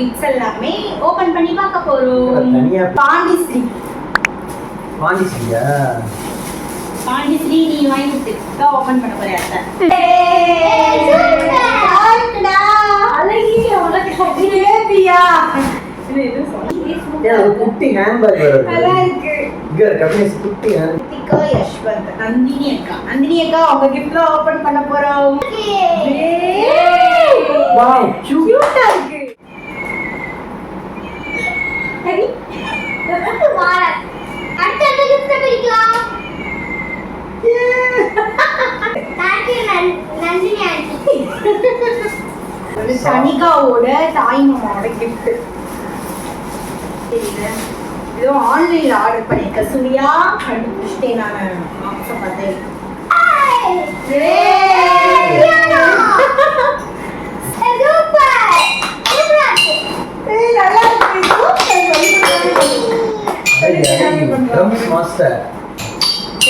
Gifts எல்லாமே open பண்ணி பார்க்க போறோம். பாண்டிஸ்ரீ நீ வாங்கி கொடுத்து ஓபன் பண்ண போறியா? அழகி உனக்கு ஹேப்பியா? இது எது சொல்ல? குட்டி ஹேண்ட்பேக் வருது. நல்லா இருக்கு. இங்க கம்பெனிஸ் குட்டி ஹேண்ட். திகா யஷ்வந்த் நந்தினி அக்கா அவங்க கிஃப்ட்ல ஓபன் பண்ண போறோம். வாவ் கியூட்டா இருக்கு. ஹரி வார அடுத்த கிஃப்ட் பிடிக்கலாம். Thank you Nandini aunty. ஒரு சனிகாவோட தாய் மாமாவோட கிஃப்ட். இதோ ஆன்லைன்ல ஆர்டர் பண்ணிருக்க சூர்யா கண்டுபிடிச்சிட்டேன். நான் ஆப்ஷன் பார்த்தேன்.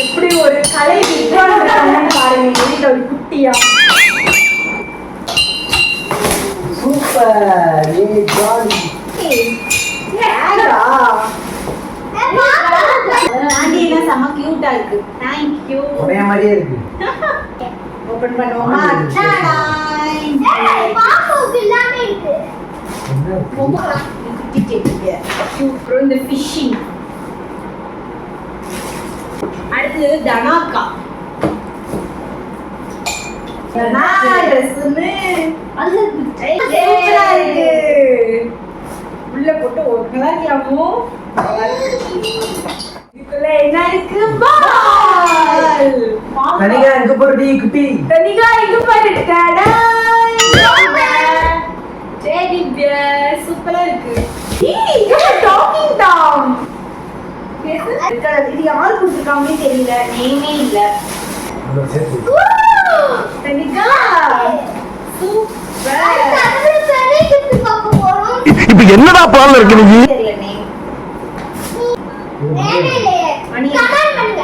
எப்படி ஒரு கலை வித்வான் பாருங்க. வீட்டுல ஒரு குட்டியா சூப்பர். ஏ ஜாலி. செம கியூட்டா இருக்கு. Thank you. ஒரே மாதிரியே இருக்கு. ஓபன் பண்ணுவோமா? பாப்பாவுக்கு எல்லாமே இருக்கு. ரொம்ப குட்டி டேபிள். சூப்பர். இந்த ஃபிஷிங். அடுத்து தனாக்கா. தனா ட்ரெஸ்னு அது சூப்பரா இருக்கு. உள்ள போட்டு ஒரு கலர்லாமோ. இதுக்குள்ள என்ன இருக்கு? பால். தனிகா இங்க போடுடி குட்டி. தனிகா இங்க பாரு. டேடி பியர் சூப்பரா இருக்கு. இது டாக்கிங் டாம். இது யார் கொடுத்திருக்காங்கன்னு தெரியல. நேமே இல்ல. தனிகா சூப்பர். இப்ப என்னடா பிளான்ல இருக்கு நீ? தெரியல நேம். நேமே இல்ல. கமெண்ட் பண்ணுங்க.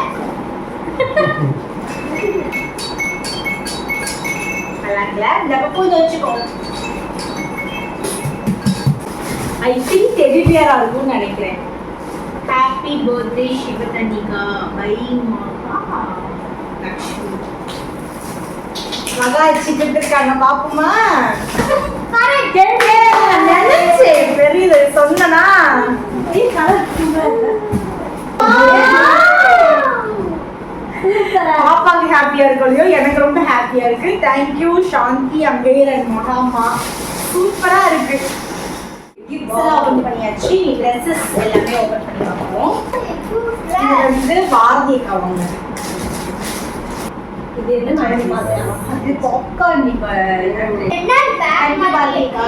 அலங்கல டப்பா போய் வெச்சுக்கோ. ஐ திங்க் டெடி பியரா இருக்கும்னு நினைக்கிறேன். ஹேப்பி பர்த்டே சிவதனிகா பை மாமா லக்ஷ்மி. மகா வச்சுக்கிட்டு இருக்காங்க பாப்போமா? நினைச்சு பெரியது சொன்னா பாப்பாக்கு ஹாப்பியா இருக்கலையோ எனக்கு ரொம்ப ஹாப்பியா இருக்கு. தேங்க்யூ சாந்தி அங்கேயர் அண்ட் மகாமா. சூப்பரா இருக்கு. கிஃப்ட்ஸ் எல்லாம் ஓபன் பண்ணியாச்சு. ட்ரெஸ்ஸஸ் எல்லாமே ஓபன் பண்ணி பார்ப்போம். இது பாரதி அவங்க. இது என்ன மாதிரி? அது பாப்கார்ன். இப்ப என்ன பேக் பாரதிக்கா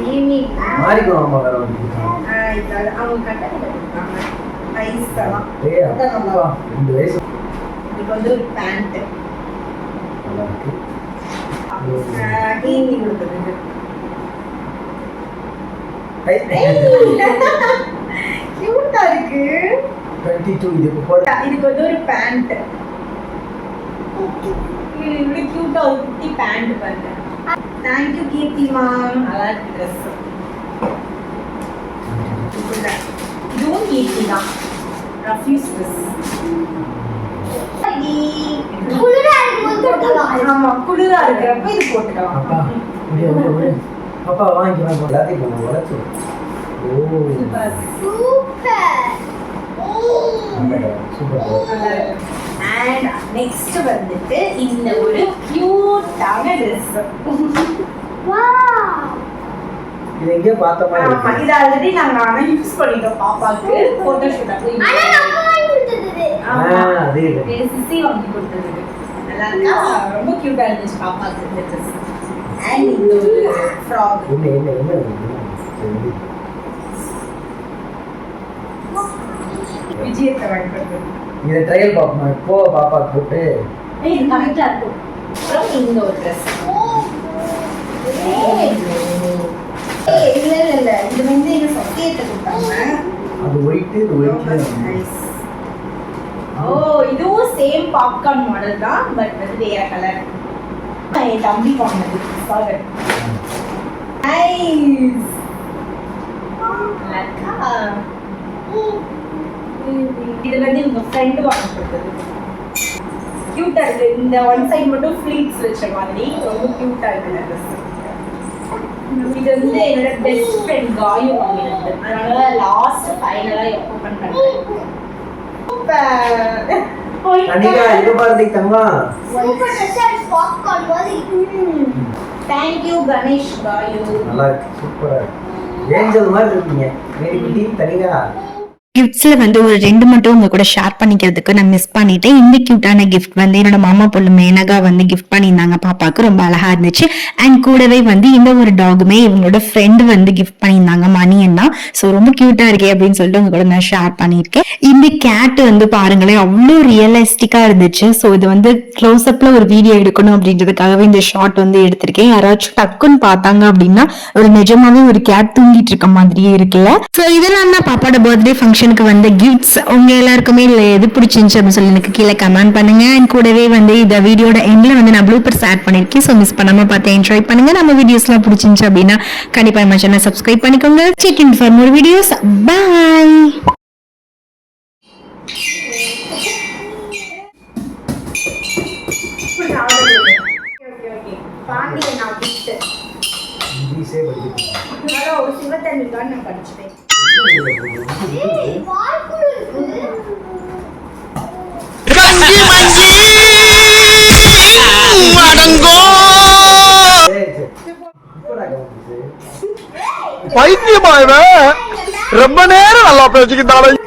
நேமி மாரிகோ அம்மா வேற வந்து. இது அவங்க கட்டல இருக்காங்க. ஐஸ் எல்லாம். ஏய் அப்பா 2 வயசு. இது வந்து ஒரு பேண்ட். நல்லா இருக்கு. டிவி கொடுத்தது. கியூட்டா இருக்கு. 22 இது போட. இதுக்கு வந்து ஒரு பேண்ட். இது இவ்வளவு கியூட்டா ஒரு குட்டி பேண்ட் பாருங்க. தேங்க் யூ கீர்த்திமா. நல்லா இருக்கு Dress. இதுவும் கீர்த்தி தான். ரஃபீஸ் Dress. குளிரா இருக்கும்போது போட்டுக்கலாம். ஆமா குளிரா இருக்கிறப்ப இது போட்டுக்கலாம். அப்பா முடிய அப்பா வாங்கி எல்லாத்தையும் பண்ண வளர்த்து. ஓ சூப்பர். சூப்பர். And next வந்துட்டு இந்த ஒரு கியூட்டான Dress. வாவ். இது எங்க பார்த்த மாதிரி இருக்கு. ஆமா இது ஆல்ரெடி நாங்க யூஸ் பண்ணிட்டோம் பாப்பாக்கு போட்டோ ஷூட் அப்போ. ஆனா நம்ம வாங்கி கொடுத்தது. அதே சிசி வாங்கி கொடுத்தது. நல்லா இருக்கா? ரொம்ப கியூட்டா இருந்துச்சு பாப்பாக்கு இந்த Dress. And இந்த ஒரு ஃப்ராக். என்ன விஜயத்தை வாங்கி கொடுத்தது. இத ட்ரையல் பாப்போம். இப்போ பாப்பா போட்டு இது கரெக்ட்டா இருக்கும். அப்புறம் இந்த ஒரு Dress. இல்ல இது வந்து எங்க சத்தியத்தை கொடுத்தாங்க. அது ஒயிட் இது ஒயிட். ஓ இதுவும் சேம் பாப்கார்ன் மாடல் தான் பட் அது வேற கலர். என் தம்பி வாங்கினது. நைஸ். அக்கா. இது வந்து உங்க ஃப்ரெண்ட் வாங்கி கொடுத்தது. கியூட்டா இருக்கு. இந்த ஒன் சைடு மட்டும் ஃப்ளீட்ஸ் வச்ச மாதிரி ரொம்ப கியூட்டா இருக்கு இந்த ட்ரெஸ். இது வந்து என்னோட பெஸ்ட் ஃப்ரெண்ட் காயு வாங்கினது. அதனால லாஸ்ட் ஃபைனலா எப்போ பண்றேன். அனிகா இது பாருங்க தம்மா. சூப்பர் ட்ரெஸ் பாப்கார்ன் மாதிரி. Thank you Ganesh Gayu. நல்லா இருக்கு, சூப்பரா இருக்கு. ஏஞ்சல் மாதிரி இருக்கீங்க. மேரி குட்டி தனிகா. கிஃப்ட்ஸ்ல வந்து ஒரு 2 மட்டும் உங்க கூட ஷேர் பண்ணிக்கிறதுக்கு நான் மிஸ் பண்ணிட்டேன். இந்த கியூட்டான கிஃப்ட் வந்து என்னோட மாமா பொண்ணு மேனகா வந்து கிஃப்ட் பண்ணியிருந்தாங்க பாப்பாக்கு. ரொம்ப அழகா இருந்துச்சு. அண்ட் கூடவே வந்து இந்த ஒரு டாகுமே இவங்களோட ஃப்ரெண்ட் வந்து கிஃப்ட் பண்ணியிருந்தாங்க மணியன் தான். ஸோ ரொம்ப கியூட்டா இருக்கே அப்படின்னு சொல்லிட்டு உங்க கூட நான் ஷேர் பண்ணியிருக்கேன். இந்த கேட் வந்து பாருங்களேன் அவ்வளோ ரியலிஸ்டிக்கா இருந்துச்சு. ஸோ இது வந்து க்ளோஸ் அப்ல ஒரு வீடியோ எடுக்கணும் அப்படின்றதுக்காகவே இந்த ஷார்ட் வந்து எடுத்திருக்கேன். யாராச்சும் டக்குன்னு பார்த்தாங்க அப்படின்னா ஒரு நிஜமாவே ஒரு கேட் தூங்கிட்டு இருக்க மாதிரியே இருக்குல்ல. ஸோ இதெல்லாம் தான் பாப்பாவோட பர்த்டே ஃபங்க்ஷனுக்கு வந்த கிஃப்ட்ஸ். உங்க எல்லாருக்குமே இல்ல எது பிடிச்சிருந்துச்சு அப்படின்னு சொல்லி எனக்கு கீழே கமெண்ட் பண்ணுங்க. அண்ட் கூடவே வந்து இந்த வீடியோட எண்ட்ல வந்து நான் ப்ளூபர்ஸ் ஆட் பண்ணிருக்கேன். ஸோ மிஸ் பண்ணாம பார்த்து என்ஜாய் பண்ணுங்க. நம்ம வீடியோஸ் எல்லாம் பிடிச்சிருந்துச்சு அப்படின்னா கண்டிப்பா நம்ம சேனல் சப்ஸ்கிரைப் பண்ணிக்கோங்க. Check in for more videos. Bye. Pandian நான் கிஃப்ட். இங்கிலீஷே படிக்கிறீங்க. ஹலோ சிவத்தண்ணிக்கான்னு நான் படிச்சுட்டேன். ஏய் பார்க்குல இருக்கு. அடங்கோ சரி சரி. இப்படா கவுந்துச்சு. பைத்தியமா இவன் ரொம்ப நேரம் நல்லா பேசிக்கிட்டாலும்